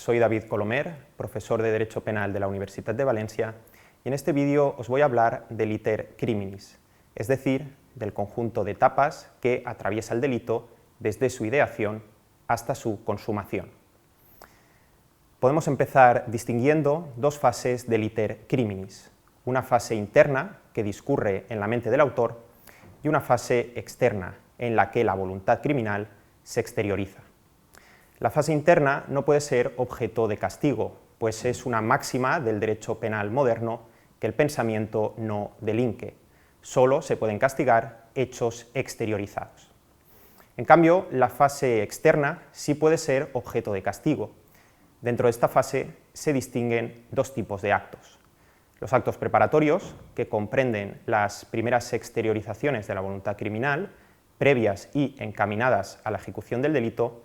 soy David Colomer, profesor de Derecho Penal de la Universitat de Valencia, y en este vídeo os voy a hablar del iter criminis, es decir, del conjunto de etapas que atraviesa el delito desde su ideación hasta su consumación. Podemos empezar distinguiendo dos fases del iter criminis, una fase interna que discurre en la mente del autor y una fase externa en la que la voluntad criminal se exterioriza. La fase interna no puede ser objeto de castigo, pues es una máxima del derecho penal moderno que el pensamiento no delinque. Solo se pueden castigar hechos exteriorizados. En cambio, la fase externa sí puede ser objeto de castigo. Dentro de esta fase se distinguen dos tipos de actos. Los actos preparatorios, que comprenden las primeras exteriorizaciones de la voluntad criminal, previas y encaminadas a la ejecución del delito,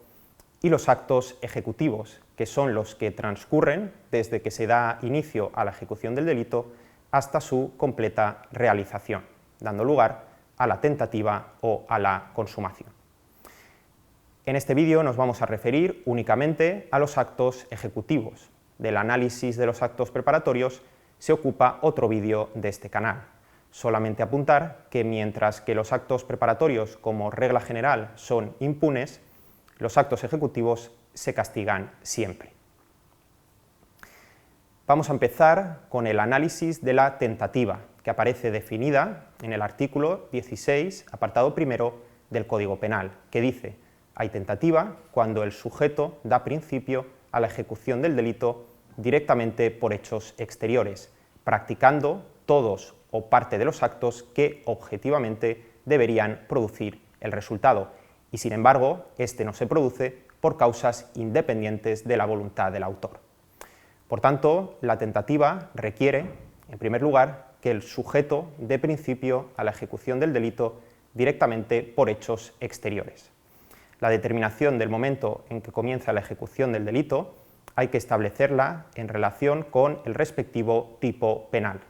y los actos ejecutivos, que son los que transcurren desde que se da inicio a la ejecución del delito hasta su completa realización, dando lugar a la tentativa o a la consumación. En este vídeo nos vamos a referir únicamente a los actos ejecutivos. Del análisis de los actos preparatorios se ocupa otro vídeo de este canal. Solamente apuntar que mientras que los actos preparatorios como regla general son impunes, los actos ejecutivos se castigan siempre. Vamos a empezar con el análisis de la tentativa, que aparece definida en el artículo 16, apartado primero del Código Penal, que dice: hay tentativa cuando el sujeto da principio a la ejecución del delito directamente por hechos exteriores, practicando todos o parte de los actos que objetivamente deberían producir el resultado, y sin embargo, este no se produce por causas independientes de la voluntad del autor. Por tanto, la tentativa requiere, en primer lugar, que el sujeto dé principio a la ejecución del delito directamente por hechos exteriores. La determinación del momento en que comienza la ejecución del delito hay que establecerla en relación con el respectivo tipo penal.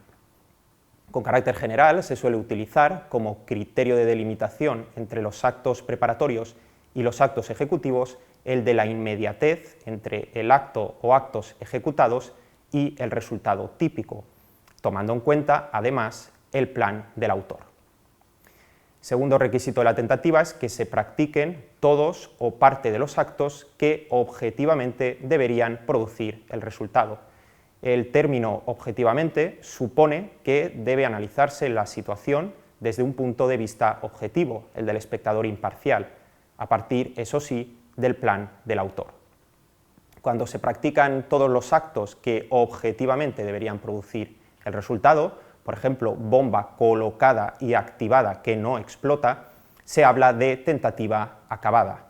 Con carácter general se suele utilizar como criterio de delimitación entre los actos preparatorios y los actos ejecutivos el de la inmediatez entre el acto o actos ejecutados y el resultado típico, tomando en cuenta, además, el plan del autor. Segundo requisito de la tentativa es que se practiquen todos o parte de los actos que objetivamente deberían producir el resultado. El término objetivamente supone que debe analizarse la situación desde un punto de vista objetivo, el del espectador imparcial, a partir, eso sí, del plan del autor. Cuando se practican todos los actos que objetivamente deberían producir el resultado, por ejemplo, bomba colocada y activada que no explota, se habla de tentativa acabada.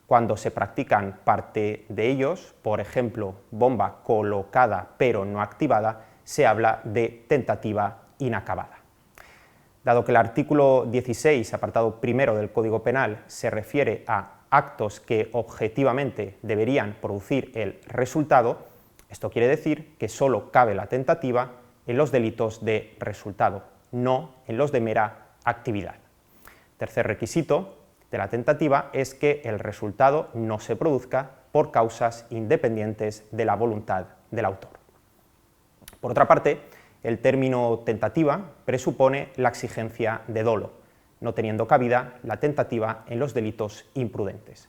Cuando se practican parte de ellos, por ejemplo, bomba colocada pero no activada, se habla de tentativa inacabada. Dado que el artículo 16, apartado primero del Código Penal, se refiere a actos que objetivamente deberían producir el resultado, esto quiere decir que solo cabe la tentativa en los delitos de resultado, no en los de mera actividad. Tercer requisito de la tentativa es que el resultado no se produzca por causas independientes de la voluntad del autor. Por otra parte, el término tentativa presupone la exigencia de dolo, no teniendo cabida la tentativa en los delitos imprudentes.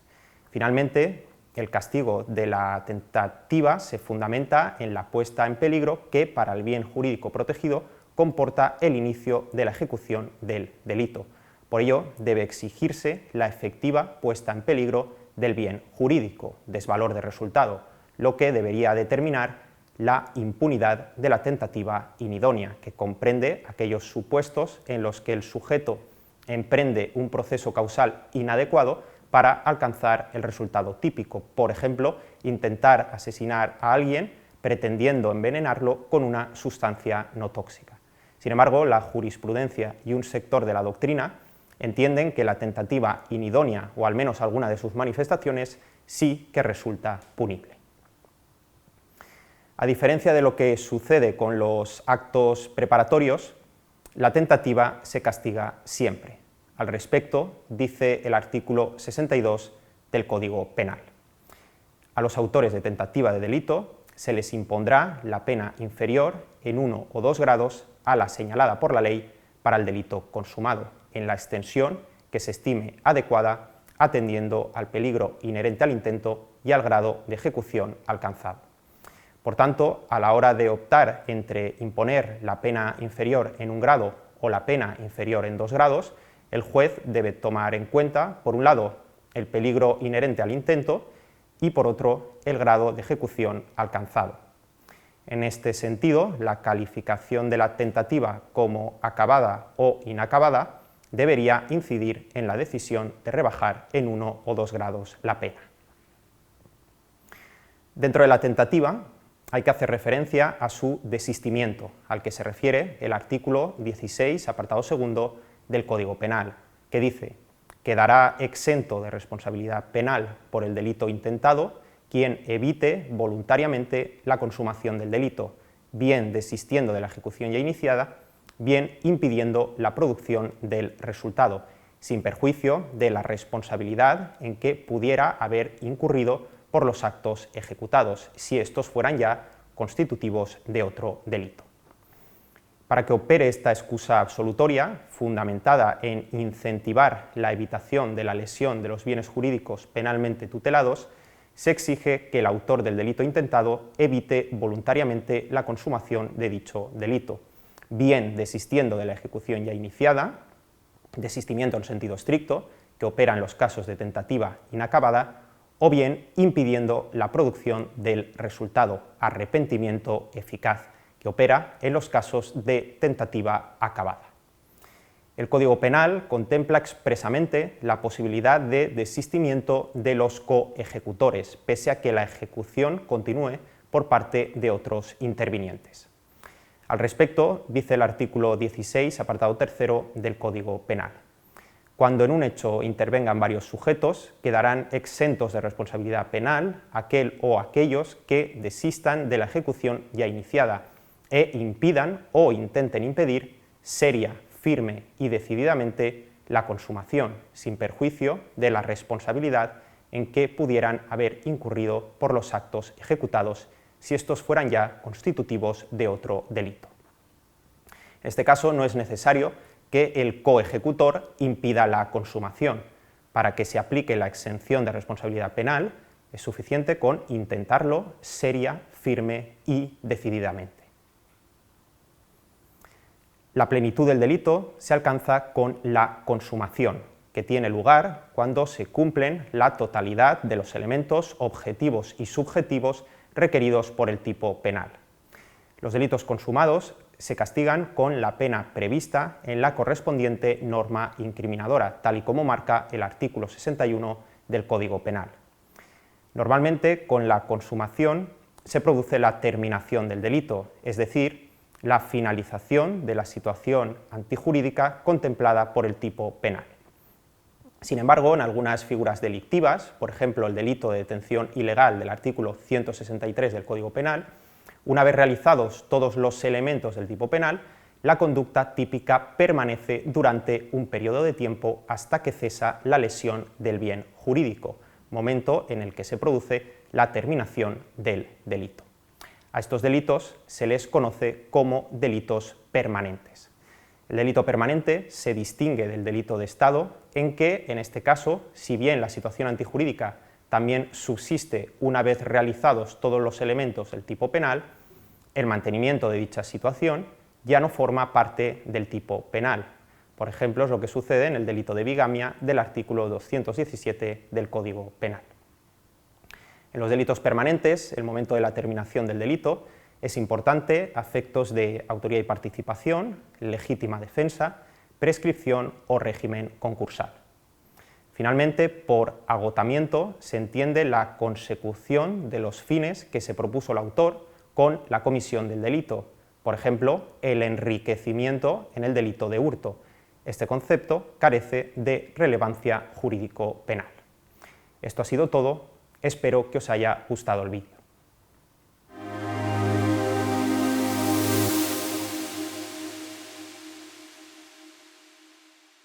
Finalmente, el castigo de la tentativa se fundamenta en la puesta en peligro que, para el bien jurídico protegido, comporta el inicio de la ejecución del delito. Por ello, debe exigirse la efectiva puesta en peligro del bien jurídico, desvalor de resultado, lo que debería determinar la impunidad de la tentativa inidónea, que comprende aquellos supuestos en los que el sujeto emprende un proceso causal inadecuado para alcanzar el resultado típico, por ejemplo, intentar asesinar a alguien pretendiendo envenenarlo con una sustancia no tóxica. Sin embargo, la jurisprudencia y un sector de la doctrina entienden que la tentativa inidónea, o al menos alguna de sus manifestaciones, sí que resulta punible. A diferencia de lo que sucede con los actos preparatorios, la tentativa se castiga siempre. Al respecto, dice el artículo 62 del Código Penal. A los autores de tentativa de delito se les impondrá la pena inferior en 1 o 2 grados a la señalada por la ley para el delito consumado, en la extensión que se estime adecuada, atendiendo al peligro inherente al intento y al grado de ejecución alcanzado. Por tanto, a la hora de optar entre imponer la pena inferior en 1 grado o la pena inferior en 2 grados, el juez debe tomar en cuenta, por un lado, el peligro inherente al intento y, por otro, el grado de ejecución alcanzado. En este sentido, la calificación de la tentativa como acabada o inacabada debería incidir en la decisión de rebajar en 1 o 2 grados la pena. Dentro de la tentativa hay que hacer referencia a su desistimiento, al que se refiere el artículo 16, apartado segundo del Código Penal, que dice: quedará exento de responsabilidad penal por el delito intentado quien evite voluntariamente la consumación del delito, bien desistiendo de la ejecución ya iniciada, bien impidiendo la producción del resultado, sin perjuicio de la responsabilidad en que pudiera haber incurrido por los actos ejecutados, si estos fueran ya constitutivos de otro delito. Para que opere esta excusa absolutoria, fundamentada en incentivar la evitación de la lesión de los bienes jurídicos penalmente tutelados, se exige que el autor del delito intentado evite voluntariamente la consumación de dicho delito, bien desistiendo de la ejecución ya iniciada, desistimiento en sentido estricto, que opera en los casos de tentativa inacabada, o bien impidiendo la producción del resultado, arrepentimiento eficaz, que opera en los casos de tentativa acabada. El Código Penal contempla expresamente la posibilidad de desistimiento de los coejecutores, pese a que la ejecución continúe por parte de otros intervinientes. Al respecto, dice el artículo 16, apartado tercero del Código Penal: cuando en un hecho intervengan varios sujetos, quedarán exentos de responsabilidad penal aquel o aquellos que desistan de la ejecución ya iniciada e impidan o intenten impedir seria, firme y decididamente la consumación, sin perjuicio de la responsabilidad en que pudieran haber incurrido por los actos ejecutados, si estos fueran ya constitutivos de otro delito. En este caso no es necesario que el coejecutor impida la consumación. Para que se aplique la exención de responsabilidad penal, es suficiente con intentarlo seria, firme y decididamente. La plenitud del delito se alcanza con la consumación, que tiene lugar cuando se cumplen la totalidad de los elementos objetivos y subjetivos requeridos por el tipo penal. Los delitos consumados se castigan con la pena prevista en la correspondiente norma incriminadora, tal y como marca el artículo 61 del Código Penal. Normalmente, con la consumación se produce la terminación del delito, es decir, la finalización de la situación antijurídica contemplada por el tipo penal. Sin embargo, en algunas figuras delictivas, por ejemplo el delito de detención ilegal del artículo 163 del Código Penal, una vez realizados todos los elementos del tipo penal, la conducta típica permanece durante un periodo de tiempo hasta que cesa la lesión del bien jurídico, momento en el que se produce la terminación del delito. A estos delitos se les conoce como delitos permanentes. El delito permanente se distingue del delito de Estado en que, en este caso, si bien la situación antijurídica también subsiste una vez realizados todos los elementos del tipo penal, el mantenimiento de dicha situación ya no forma parte del tipo penal. Por ejemplo, es lo que sucede en el delito de bigamia del artículo 217 del Código Penal. En los delitos permanentes, el momento de la terminación del delito es importante a efectos de autoría y participación, legítima defensa, prescripción o régimen concursal. Finalmente, por agotamiento se entiende la consecución de los fines que se propuso el autor con la comisión del delito, por ejemplo, el enriquecimiento en el delito de hurto. Este concepto carece de relevancia jurídico-penal. Esto ha sido todo. Espero que os haya gustado el vídeo.